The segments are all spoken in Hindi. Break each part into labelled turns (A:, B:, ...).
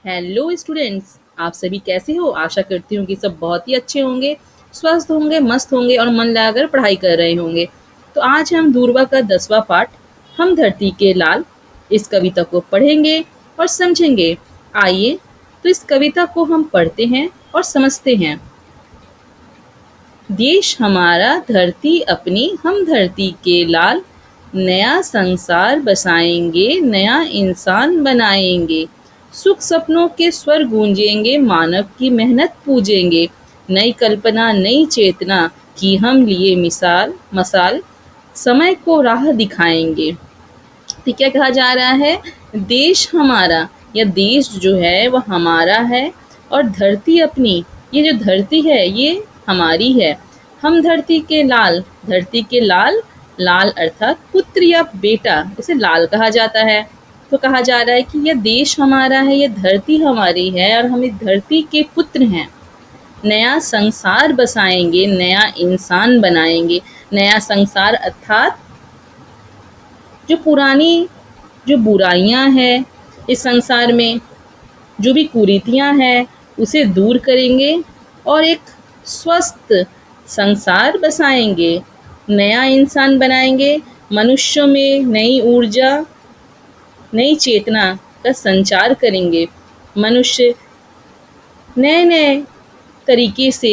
A: हेलो स्टूडेंट्स, आप सभी कैसे हो। आशा करती हूँ कि सब बहुत ही अच्छे होंगे, स्वस्थ होंगे, मस्त होंगे और मन लगाकर पढ़ाई कर रहे होंगे। तो आज हम दूरबा का 10वां पाठ हम धरती के लाल इस कविता को पढ़ेंगे और समझेंगे। आइए तो इस कविता को हम पढ़ते हैं और समझते हैं। देश हमारा धरती अपनी, हम धरती के लाल, नया संसार बसाएंगे, नया इंसान बनाएंगे। सुख सपनों के स्वर गूंजेंगे, मानव की मेहनत पूजेंगे। नई कल्पना नई चेतना की हम लिए मसाल, समय को राह दिखाएंगे। तो क्या कहा जा रहा है, देश हमारा या देश जो है वह हमारा है और धरती अपनी, ये जो धरती है ये हमारी है। हम धरती के लाल, धरती के लाल, लाल अर्थात पुत्र या बेटा, इसे लाल कहा जाता है। तो कहा जा रहा है कि यह देश हमारा है, यह धरती हमारी है और हम इस धरती के पुत्र हैं। नया संसार बसाएंगे, नया इंसान बनाएंगे। नया संसार अर्थात जो बुराइयां हैं इस संसार में, जो भी कुरीतियां हैं उसे दूर करेंगे और एक स्वस्थ संसार बसाएंगे, नया इंसान बनाएंगे। मनुष्यों में नई ऊर्जा, नई चेतना का संचार करेंगे। मनुष्य नए नए तरीके से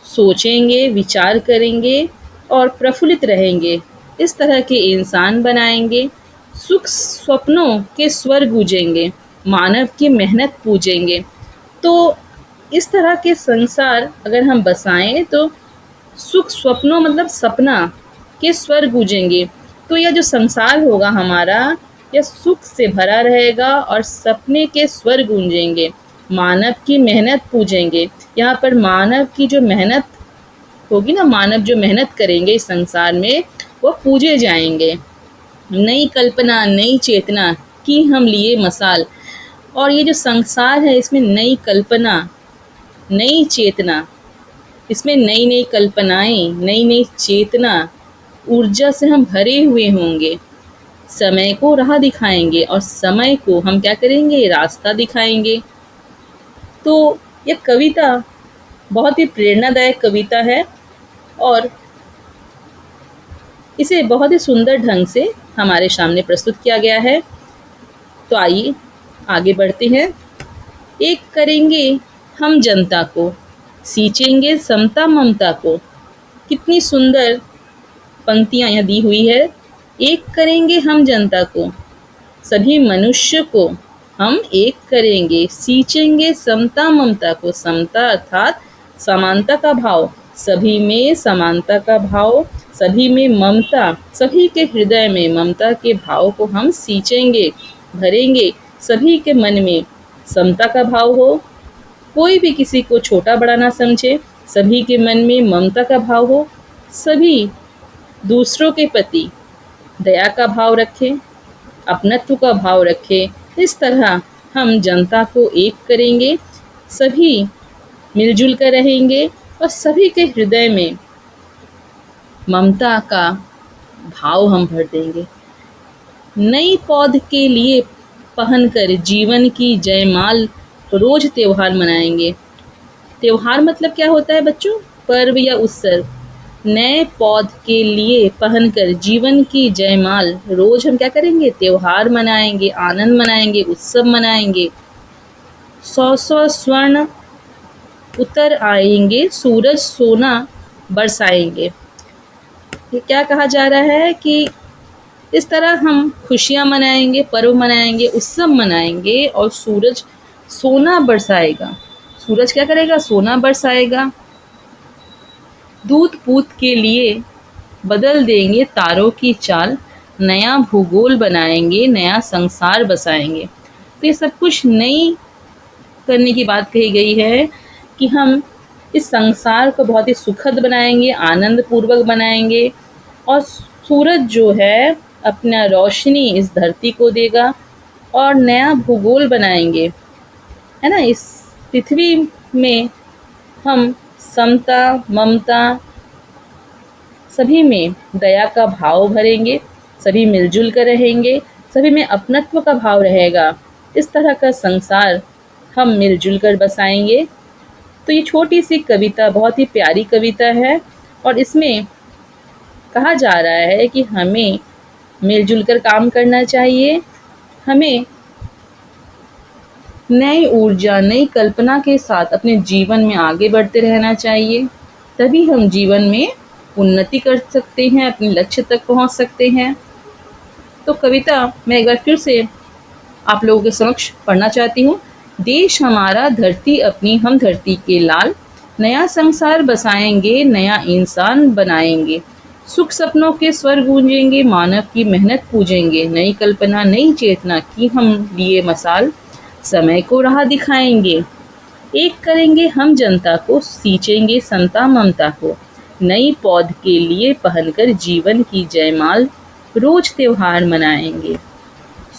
A: सोचेंगे, विचार करेंगे और प्रफुल्लित रहेंगे। इस तरह के इंसान बनाएंगे। सुख स्वप्नों के स्वर गूंजेंगे, मानव की मेहनत पूजेंगे। तो इस तरह के संसार अगर हम बसाएं तो सुख स्वप्नों मतलब सपना के स्वर गूंजेंगे। तो यह जो संसार होगा हमारा, यह सुख से भरा रहेगा और सपने के स्वर गूंजेंगे। मानव की मेहनत पूजेंगे। यहाँ पर मानव की जो मेहनत होगी ना, मानव जो मेहनत करेंगे इस संसार में, वो पूजे जाएंगे। नई कल्पना नई चेतना की हम लिए मसाल। और ये जो संसार है इसमें नई कल्पना, नई चेतना, इसमें नई नई कल्पनाएं, नई नई चेतना, ऊर्जा से हम भरे हुए होंगे। समय को राह दिखाएंगे और समय को हम क्या करेंगे, रास्ता दिखाएंगे। तो यह कविता बहुत ही प्रेरणादायक कविता है और इसे बहुत ही सुंदर ढंग से हमारे सामने प्रस्तुत किया गया है। तो आइए आगे बढ़ते हैं। एक करेंगे हम जनता को, सींचेंगे समता ममता को। कितनी सुंदर पंक्तियां यहाँ दी हुई है। एक करेंगे हम जनता को, सभी मनुष्य को हम एक करेंगे, सींचेंगे समता ममता को। समता अर्थात समानता का भाव, सभी में समानता का भाव, सभी में ममता, सभी के हृदय में ममता के भाव को हम सींचेंगे, भरेंगे। सभी के मन में समता का भाव हो, कोई भी किसी को छोटा बड़ा ना समझे, सभी के मन में ममता का भाव हो, सभी दूसरों के प्रति दया का भाव रखें, अपनत्व का भाव रखें। इस तरह हम जनता को एक करेंगे, सभी मिलजुल कर रहेंगे और सभी के हृदय में ममता का भाव हम भर देंगे। नई पौध के लिए पहनकर जीवन की जयमाल रोज त्योहार मनाएंगे। त्योहार मतलब क्या होता है बच्चों, पर्व या उत्सव। नए पौध के लिए पहनकर जीवन की जयमाल रोज हम क्या करेंगे, त्योहार मनाएंगे, आनंद मनाएंगे, उत्सव मनाएंगे। सौ सौ स्वर्ण उतर आएंगे, सूरज सोना बरसाएंगे। ये क्या कहा जा रहा है कि इस तरह हम खुशियाँ मनाएंगे, पर्व मनाएंगे, उत्सव मनाएंगे और सूरज सोना बरसाएगा। सूरज क्या करेगा, सोना बरसाएगा। दूध पूत के लिए बदल देंगे तारों की चाल, नया भूगोल बनाएंगे, नया संसार बसाएंगे। तो ये सब कुछ नई करने की बात कही गई है कि हम इस संसार को बहुत ही सुखद बनाएंगे, आनंद पूर्वक बनाएंगे और सूरज जो है अपना रोशनी इस धरती को देगा और नया भूगोल बनाएंगे, है ना। इस पृथ्वी में हम समता ममता, सभी में दया का भाव भरेंगे, सभी मिलजुल कर रहेंगे, सभी में अपनत्व का भाव रहेगा। इस तरह का संसार हम मिलजुल कर बसाएंगे। तो ये छोटी सी कविता बहुत ही प्यारी कविता है और इसमें कहा जा रहा है कि हमें मिलजुल कर काम करना चाहिए, हमें नई ऊर्जा, नई कल्पना के साथ अपने जीवन में आगे बढ़ते रहना चाहिए। तभी हम जीवन में उन्नति कर सकते हैं, अपने लक्ष्य तक पहुंच सकते हैं। तो कविता मैं एक बार फिर से आप लोगों के समक्ष पढ़ना चाहती हूँ। देश हमारा, धरती अपनी, हम धरती के लाल, नया संसार बसाएंगे, नया इंसान बनाएंगे। सुख सपनों के स्वर गूंजेंगे, मानव की मेहनत पूजेंगे, नई कल्पना, नई चेतना की हम लिए मसाल, समय को राह दिखाएंगे। एक करेंगे हम जनता को, सींचेंगे समता ममता को, नई पौध के लिए पहनकर जीवन की जयमाल, रोज त्योहार मनाएंगे।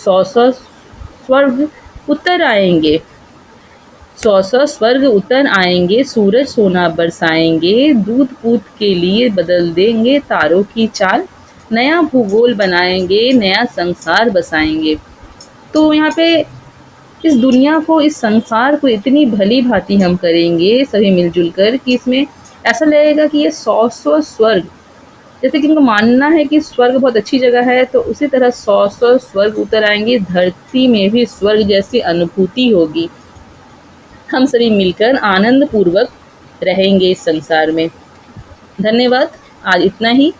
A: सौ सौ स्वर्ग उतर आएंगे, सौ सौ स्वर्ग उतर आएंगे, सूरज सोना बरसाएंगे, दूध पूत के लिए बदल देंगे तारों की चाल, नया भूगोल बनाएंगे, नया संसार बसाएंगे। तो यहाँ पे इस दुनिया को, इस संसार को इतनी भली भांति हम करेंगे सभी मिलजुल कर कि इसमें ऐसा लगेगा कि ये 100 स्वर्ग, जैसे कि उनको मानना है कि स्वर्ग बहुत अच्छी जगह है, तो उसी तरह 100 स्वर्ग उतर आएंगे, धरती में भी स्वर्ग जैसी अनुभूति होगी। हम सभी मिलकर आनंद पूर्वक रहेंगे इस संसार में। धन्यवाद। आज इतना ही।